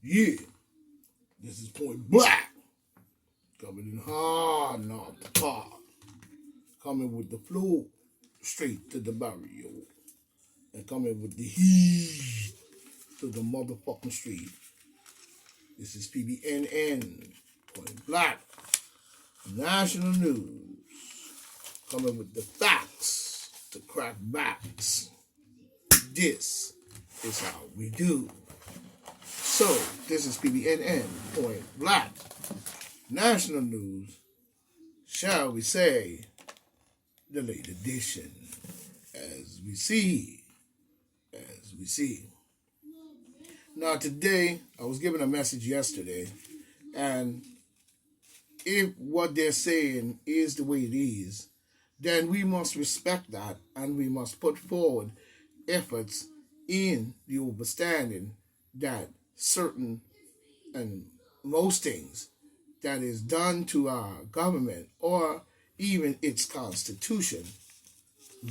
Yeah, this is Point Black. Coming in hard, not the park. Coming with the flow straight to the barrio. And coming with the heat to the motherfucking street. This is PBNN. Point Black. National News. Coming with the facts to crack backs. This is how we do. So, this is PBNN. Point Black. National News, shall we say, the late edition, as we see. Now today, I was given a message yesterday, and if what they're saying is the way it is, then we must respect that, and we must put forward efforts in the understanding that certain and most things that is done to our government or even its constitution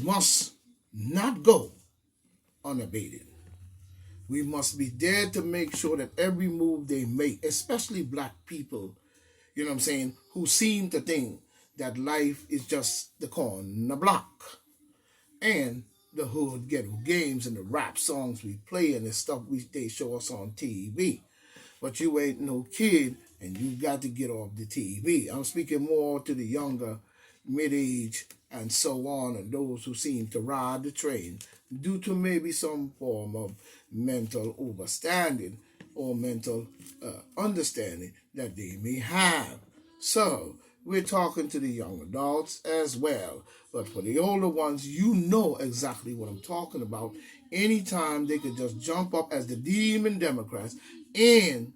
must not go unabated. We must be there to make sure that every move they make, especially black people, you know what I'm saying, who seem to think that life is just the corn in the block and the hood ghetto games and the rap songs we play and the stuff they show us on TV. But you ain't no kid and you got to get off the TV. I'm speaking more to the younger, mid-age, and so on, and those who seem to ride the train due to maybe some form of mental overstanding or mental understanding that they may have. So, we're talking to the young adults as well. But for the older ones, you know exactly what I'm talking about. Anytime they could just jump up as the demon Democrats and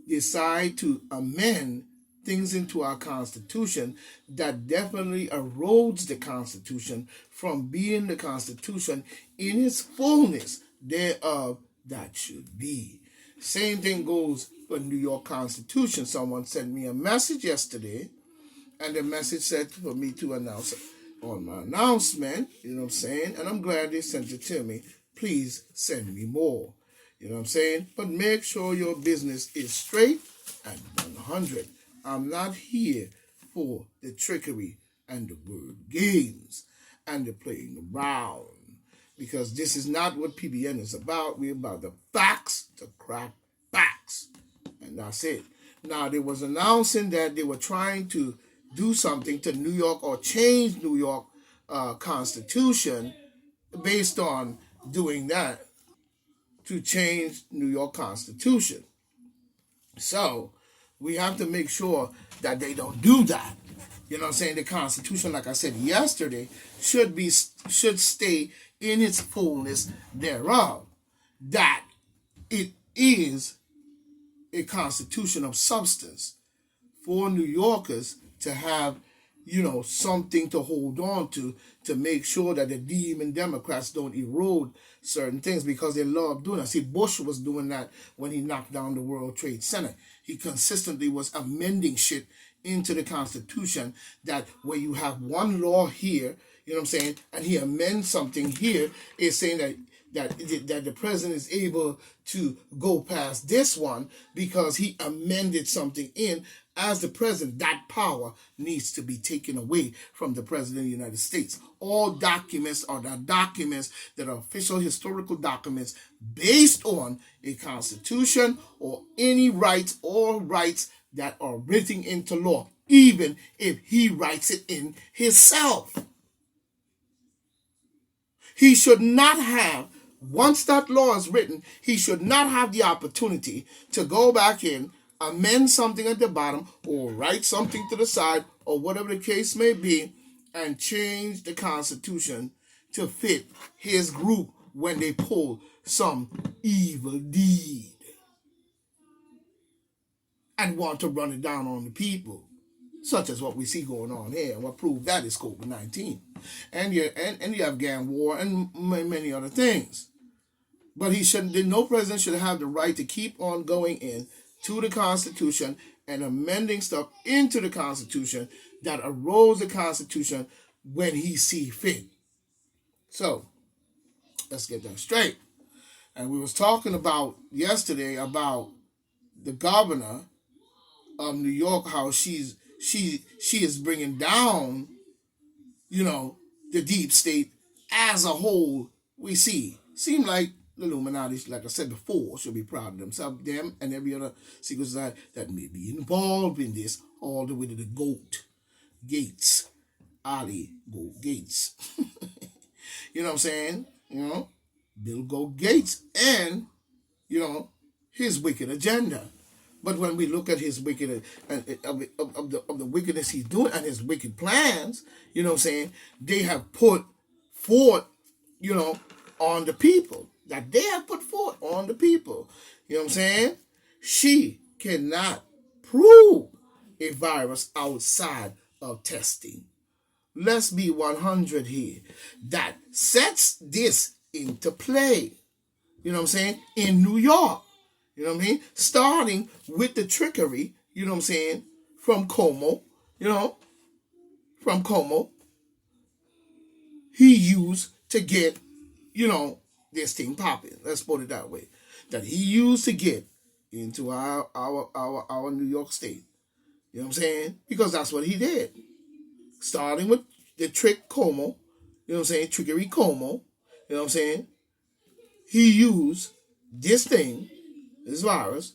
decide to amend things into our Constitution that definitely erodes the Constitution from being the Constitution in its fullness thereof that should be. Same thing goes for New York Constitution. Someone sent me a message yesterday, and the message said for me to announce on my announcement, you know what I'm saying? And I'm glad they sent it to me. Please send me more. You know what I'm saying? But make sure your business is straight and 100. I'm not here for the trickery and the word games and the playing around. Because this is not what PBN is about. We're about the facts to crack backs. And that's it. Now, they was announcing that they were trying to do something to New York or change New York Constitution based on doing that to change New York Constitution. So we have to make sure that they don't do that. You know what I'm saying? The Constitution, like I said yesterday, should stay in its fullness thereof. That it is a constitution of substance for New Yorkers to have, something to hold on to make sure that the demon Democrats don't erode certain things because they love doing that. See, Bush was doing that when he knocked down the World Trade Center. He consistently was amending shit into the Constitution that where you have one law here, you know what I'm saying, and he amends something here, is saying that the president is able to go past this one because he amended something in as the president. That power needs to be taken away from the president of the United States. All documents are the documents that are official historical documents based on a constitution or any rights or rights that are written into law, even if he writes it in himself. He should not have, once that law is written, he should not have the opportunity to go back in, amend something at the bottom, or write something to the side, or whatever the case may be, and change the Constitution to fit his group when they pull some evil deed and want to run it down on the people, such as what we see going on here. And what proved that is COVID-19. And you have gang war and many other things. But no president should have the right to keep on going in to the Constitution and amending stuff into the Constitution that erodes the Constitution when he see fit. So, let's get that straight. And we was talking about yesterday about the governor of New York, how she is bringing down, the deep state as a whole. We seem like the Illuminati, like I said before, should be proud of themselves, them and every other secret society that may be involved in this, all the way to the GOAT, Gates, Ali Goat Gates. You know what I'm saying? Bill Goat Gates and, his wicked agenda. But when we look at his wicked of the wickedness he's doing and his wicked plans, they have put forth, on the people. That they have put forth on the people. You know what I'm saying? She cannot prove a virus outside of testing. Let's be 100 here. That sets this into play. You know what I'm saying? In New York. You know what I mean? Starting with the trickery, from Cuomo, he used to get, this thing popping. Let's put it that way. That he used to get into our New York State. You know what I'm saying? Because that's what he did. Starting with the trick Cuomo, trickery Cuomo, you know what I'm saying? He used this thing, this virus,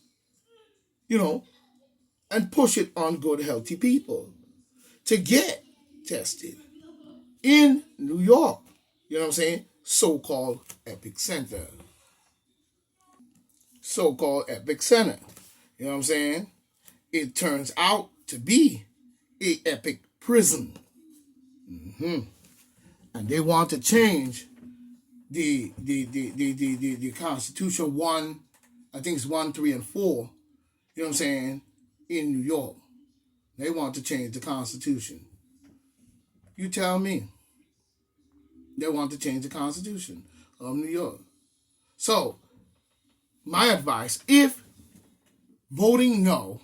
and push it on good, healthy people to get tested in New York. You know what I'm saying? So-called Epic Center. So-called Epic Center. You know what I'm saying? It turns out to be a epic prison. And they want to change the Constitution 1, I think it's 1, 3, and 4, you know what I'm saying, in New York. They want to change the Constitution. You tell me. They want to change the Constitution of New York. So, my advice, if voting no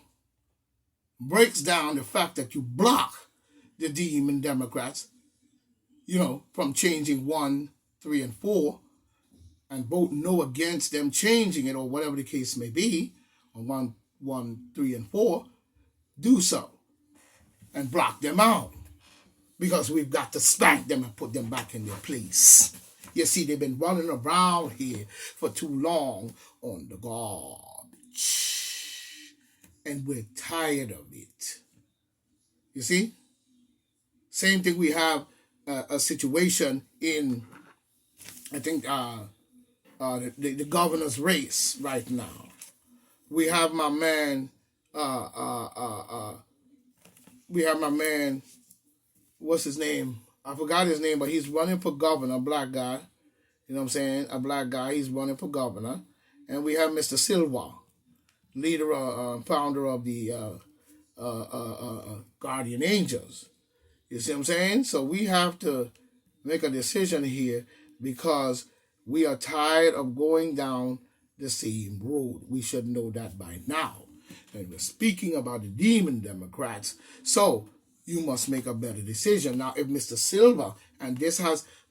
breaks down the fact that you block the demon Democrats, from changing 1, 3, and 4, and vote no against them changing it, or whatever the case may be, on 1, 3, and 4, do so and block them out. Because we've got to spank them and put them back in their place. You see, they've been running around here for too long on the garbage. And we're tired of it. You see? Same thing, we have a situation in, I think, the governor's race right now. We have my man, what's his name? I forgot his name, but he's running for governor, a black guy. You know what I'm saying? A black guy, he's running for governor. And we have Mr. Silva, leader, founder of the Guardian Angels. You see what I'm saying? So we have to make a decision here because we are tired of going down the same road. We should know that by now. And we're speaking about the demon Democrats. So you must make a better decision. Now, if Mr. Silva, and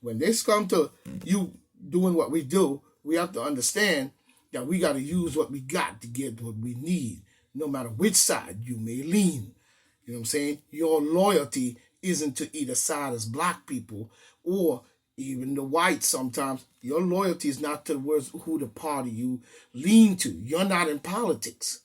when this comes to you doing what we do, we have to understand that we got to use what we got to get what we need, no matter which side you may lean. You know what I'm saying? Your loyalty isn't to either side as black people or even the whites sometimes. Your loyalty is not towards who the party you lean to. You're not in politics.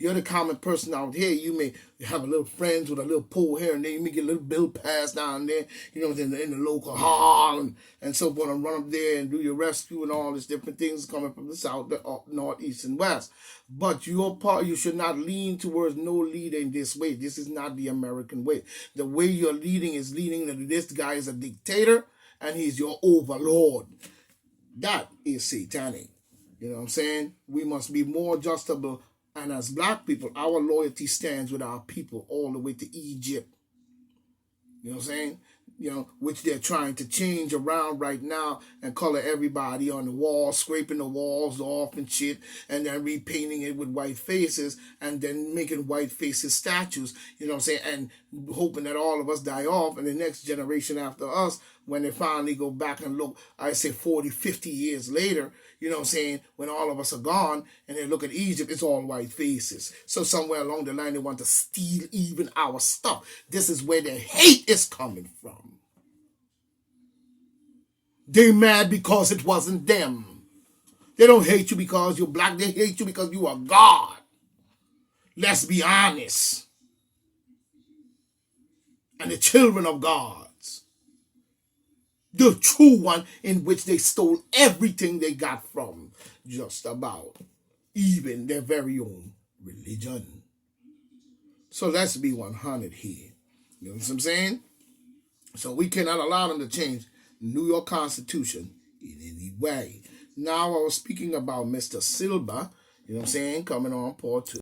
You're the common person out here. You may have a little friends with a little pull here and there. You may get a little bill pass down there, in the local hall and so forth, and run up there and do your rescue and all these different things coming from the south, the north, east, and west. But you should not lean towards no leader in this way. This is not the American way. The way you're leading is leading that this guy is a dictator and he's your overlord. That is satanic. You know what I'm saying? We must be more adjustable. And as black people, our loyalty stands with our people all the way to Egypt. You know what I'm saying? Which they're trying to change around right now and color everybody on the wall, scraping the walls off and shit, and then repainting it with white faces, and then making white faces statues, you know what I'm saying, and hoping that all of us die off, and the next generation after us when they finally go back and look, I say 40, 50 years later, you know what I'm saying, when all of us are gone and they look at Egypt, it's all white faces. So somewhere along the line, they want to steal even our stuff. This is where their hate is coming from. They mad because it wasn't them. They don't hate you because you're black. They hate you because you are God. Let's be honest. And the children of gods. The true one in which they stole everything they got from. Just about. Even their very own religion. So let's be 100 here. You know what I'm saying? So we cannot allow them to change the New York Constitution in any way. Now I was speaking about Mr. Silva, you know what I'm saying, coming on part 2.